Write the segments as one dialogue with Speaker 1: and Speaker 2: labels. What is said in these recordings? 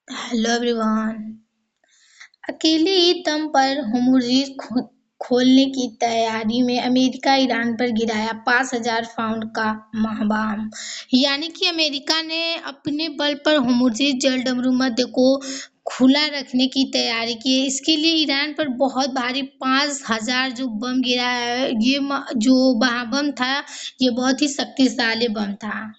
Speaker 1: Hello everyone. अकेले ही दम पर होर्मुज़ खोलने की तैयारी में अमेरिका ईरान पर गिराया 5,000 पाउंड का बम। यानी कि अमेरिका ने अपने बल पर होर्मुज़ जलसंधि को खुला रखने की तैयारी की है। इसके लिए ईरान पर बहुत भारी 5,000 जो बम गिराया है, जो बम था, ये बहुत ही शक्तिशाली बम था।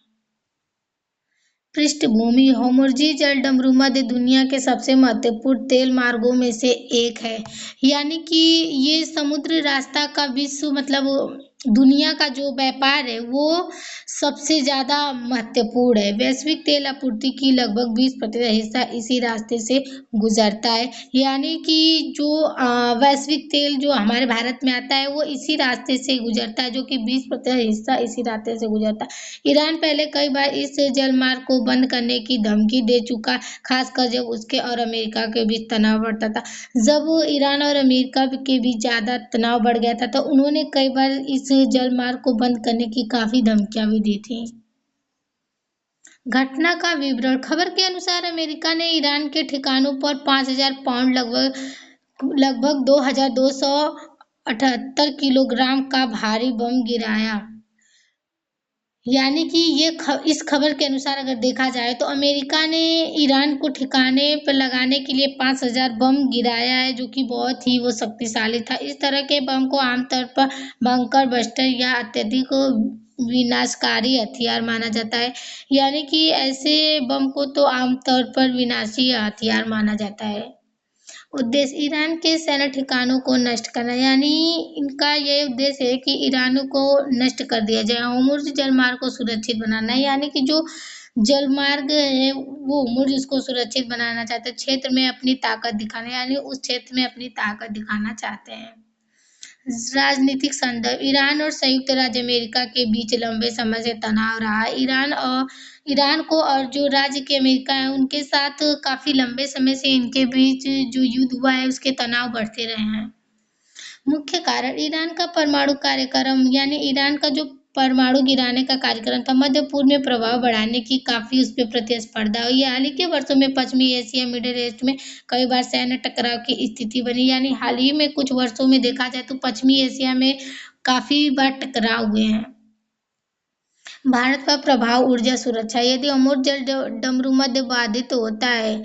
Speaker 1: पृष्ठभूमि: होर्मुज़ जलसंधि दुनिया के सबसे महत्वपूर्ण तेल मार्गों में से एक है। यानी कि ये समुद्री रास्ता का विश्व मतलब दुनिया का जो व्यापार है वो सबसे ज़्यादा महत्वपूर्ण है। वैश्विक तेल आपूर्ति की लगभग 20% हिस्सा इसी रास्ते से गुजरता है। यानी कि जो वैश्विक तेल जो हमारे भारत में आता है वो इसी रास्ते से गुजरता है, जो कि 20% हिस्सा इसी रास्ते से गुजरता है। ईरान पहले कई बार इस जलमार्ग को बंद करने की धमकी दे चुका, खासकर जब उसके और अमेरिका के बीच तनाव बढ़ता था। जब ईरान और अमेरिका के बीच ज़्यादा तनाव बढ़ गया था तो उन्होंने कई बार इस जलमार्ग को बंद करने की काफ़ी धमकियां भी दी थी। घटना का विवरण: खबर के अनुसार अमेरिका ने ईरान के ठिकानों पर 5,000 पाउंड लगभग 2,278 किलोग्राम का भारी बम गिराया। यानी कि इस खबर के अनुसार अगर देखा जाए तो अमेरिका ने ईरान को ठिकाने पर लगाने के लिए 5,000 बम गिराया है, जो कि बहुत ही वो शक्तिशाली था। इस तरह के बम को आमतौर पर बंकर बस्टर या अत्यधिक विनाशकारी हथियार माना जाता है। यानी कि ऐसे बम को तो आमतौर पर विनाशी हथियार माना जाता है। उद्देश्य: ईरान के सैन्य ठिकानों को नष्ट करना। यानी इनका ये उद्देश्य है कि ईरान को नष्ट कर दिया जाए। होर्मुज़ जलमार्ग को सुरक्षित बनाना, यानी कि जो जलमार्ग है वो होर्मुज़ उसको सुरक्षित बनाना चाहते हैं। क्षेत्र में अपनी ताकत दिखाना, यानी उस क्षेत्र में अपनी ताकत दिखाना चाहते हैं। राजनीतिक संदर्भ: ईरान और संयुक्त राज्य अमेरिका के बीच लंबे समय से तनाव रहा। ईरान को और जो राज्य के अमेरिका है उनके साथ काफ़ी लंबे समय से इनके बीच जो युद्ध हुआ है उसके तनाव बढ़ते रहे हैं। मुख्य कारण: ईरान का परमाणु कार्यक्रम, यानी ईरान का जो परमाणु गिराने का कार्यक्रम था, मध्य पूर्व में प्रभाव बढ़ाने की काफ़ी उस पर प्रतिस्पर्धा हुई। हाल ही के वर्षों में पश्चिमी एशिया, मिडिल ईस्ट में कई बार सैन्य टकराव की स्थिति बनी। यानी हाल ही में कुछ वर्षों में देखा जाए तो पश्चिमी एशिया में काफ़ी बार टकराव हुए हैं। भारत पर प्रभाव: ऊर्जा सुरक्षा: यदि होर्मुज़ जलसंधि बाधित होता है,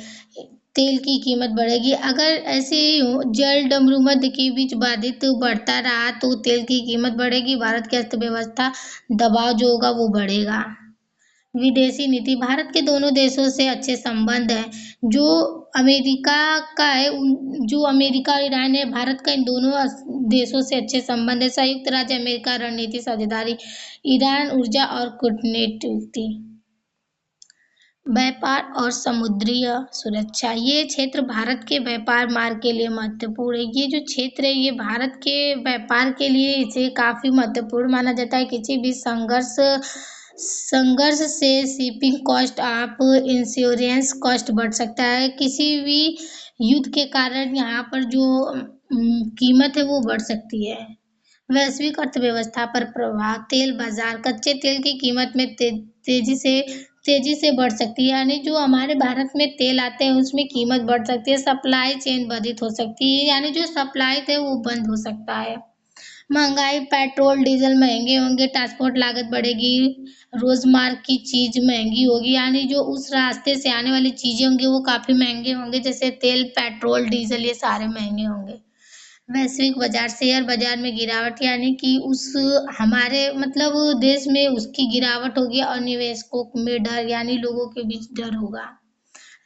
Speaker 1: तेल की कीमत बढ़ेगी। अगर ऐसे जलसंधि के बीच बाधित बढ़ता रहा तो तेल की कीमत बढ़ेगी, भारत की अर्थव्यवस्था दबाव जो होगा वो बढ़ेगा। विदेशी नीति: भारत के दोनों देशों से अच्छे संबंध हैं। जो अमेरिका का है जो अमेरिका और ईरान है, भारत का इन दोनों देशों से अच्छे संबंध है। संयुक्त राज्य अमेरिका रणनीति साझेदारी: ईरान ऊर्जा और कूटनीति। व्यापार और समुद्री सुरक्षा: ये क्षेत्र भारत के व्यापार मार्ग के लिए महत्वपूर्ण है। ये जो क्षेत्र है ये भारत के व्यापार के लिए इसे काफ़ी महत्वपूर्ण माना जाता है। किसी भी संघर्ष से shipping cost of insurance cost बढ़ सकता है। किसी भी युद्ध के कारण यहाँ पर जो कीमत है वो बढ़ सकती है। वैश्विक अर्थव्यवस्था पर प्रभाव: तेल बाजार: कच्चे तेल की कीमत में तेजी से बढ़ सकती है। यानी जो हमारे भारत में तेल आते हैं उसमें कीमत बढ़ सकती है। सप्लाई चेन बाधित हो सकती है, यानी जो सप्लाई थे वो बंद हो सकता है। महंगाई: पेट्रोल डीजल महंगे होंगे, ट्रांसपोर्ट लागत बढ़ेगी, रोजमर्रा की चीज महंगी होगी। यानी जो उस रास्ते से आने वाली चीजें होंगी वो काफी महंगे होंगे, जैसे तेल, पेट्रोल, डीजल, ये सारे महंगे होंगे। वैश्विक बाजार: शेयर बाजार में गिरावट, यानी कि उस हमारे मतलब देश में उसकी गिरावट होगी और निवेशकों में डर, यानी लोगों के बीच डर होगा।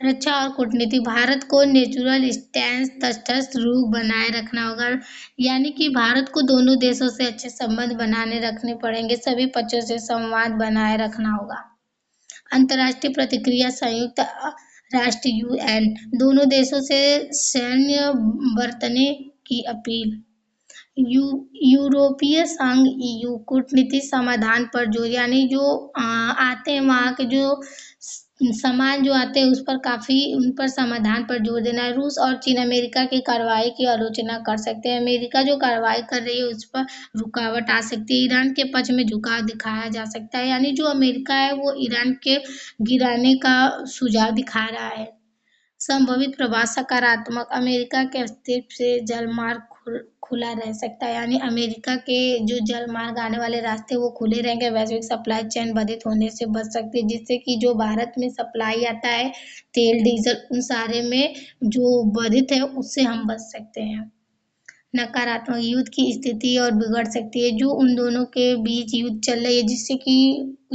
Speaker 1: रक्षा और कूटनीति: भारत को नेचुरल स्टैंड तटस्थ रुख बनाए रखना होगा। यानी कि भारत को दोनों देशों से अच्छे संबंध बनाने रखने पड़ेंगे। सभी पक्षों से संवाद बनाए रखना होगा। अंतर्राष्ट्रीय प्रतिक्रिया: संयुक्त राष्ट्र यूएन दोनों देशों से सैन्य बरतने की अपील। यूरोपीय संघ ईयू कूटनीतिक समाधान पर जोर, यानी जो आते हैं वहाँ के जो सामान जो आते हैं उस पर काफ़ी उन पर समाधान पर जोर देना है। रूस और चीन अमेरिका की कार्रवाई की आलोचना कर सकते हैं। अमेरिका जो कार्रवाई कर रही है उस पर रुकावट आ सकती है। ईरान के पक्ष में झुकाव दिखाया जा सकता है, यानी जो अमेरिका है वो ईरान के गिराने का सुझाव दिखा रहा है। संभावित प्रभाव सकारात्मक, अमेरिका के अस्तित्व से जलमार्ग खुला रह सकता है, यानी अमेरिका के जो जलमार्ग आने वाले रास्ते वो खुले रहेंगे, वैश्विक सप्लाई चेन बाधित होने से बच सकती है, जिससे कि जो भारत में सप्लाई आता है तेल डीजल उन सारे में जो बाधित है उससे हम बच सकते हैं। नकारात्मक, युद्ध की स्थिति और बिगड़ सकती है, जो उन दोनों के बीच युद्ध चल रही है, जिससे कि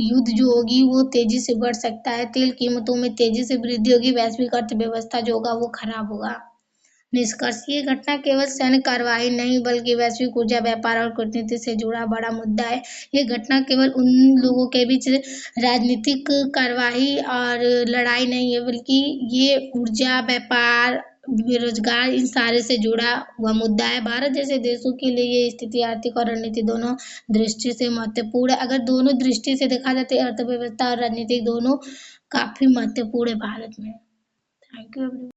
Speaker 1: युद्ध जो होगी वो तेजी से बढ़ सकता है, तेल कीमतों में तेजी से वृद्धि होगी, वैश्विक अर्थव्यवस्था जो होगा वो खराब होगा। निष्कर्ष, ये घटना केवल सैन्य कार्रवाई नहीं बल्कि वैश्विक ऊर्जा, व्यापार और कूटनीति से जुड़ा बड़ा मुद्दा है। ये घटना केवल उन लोगों के बीच राजनीतिक कार्रवाई और लड़ाई नहीं है, बल्कि ये ऊर्जा, व्यापार, बेरोजगार, इन सारे से जुड़ा हुआ मुद्दा है। भारत जैसे देशों के लिए ये स्थिति आर्थिक और रणनीति दोनों दृष्टि से महत्वपूर्ण है। अगर दोनों दृष्टि से देखा जाए तो अर्थव्यवस्था और राजनीतिक दोनों काफी महत्वपूर्ण है भारत में। Thank you.